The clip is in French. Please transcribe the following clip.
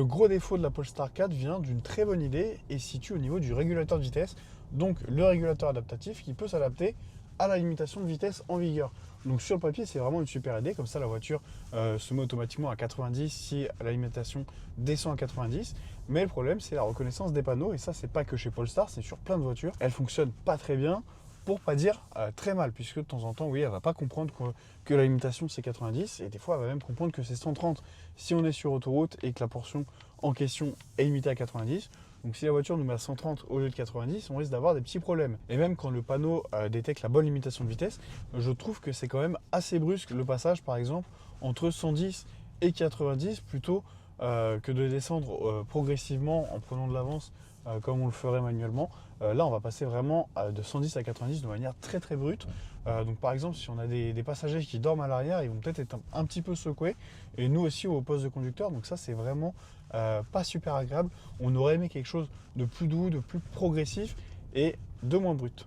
Le gros défaut de la Polestar 4 vient d'une très bonne idée et se situe au niveau du régulateur de vitesse, donc le régulateur adaptatif qui peut s'adapter à la limitation de vitesse en vigueur. Donc sur le papier, c'est vraiment une super idée, comme ça la voiture se met automatiquement à 90 si la limitation descend à 90. Mais le problème, c'est la reconnaissance des panneaux, et ça, c'est pas que chez Polestar, c'est sur plein de voitures. Elle fonctionne pas très bien, pour pas dire très mal, puisque de temps en temps, oui, elle va pas comprendre que la limitation c'est 90, et des fois elle va même comprendre que c'est 130 si on est sur autoroute et que la portion en question est limitée à 90. Donc si la voiture nous met à 130 au lieu de 90, on risque d'avoir des petits problèmes. Et même quand le panneau détecte la bonne limitation de vitesse, je trouve que c'est quand même assez brusque le passage, par exemple, entre 110 et 90, plutôt que de descendre progressivement en prenant de l'avance comme on le ferait manuellement. Là, on va passer vraiment de 110 à 90 de manière très très brute. Donc par exemple, si on a des passagers qui dorment à l'arrière, ils vont peut-être être un petit peu secoués. Et nous aussi au poste de conducteur. Donc ça, c'est vraiment pas super agréable. On aurait aimé quelque chose de plus doux, de plus progressif et de moins brut.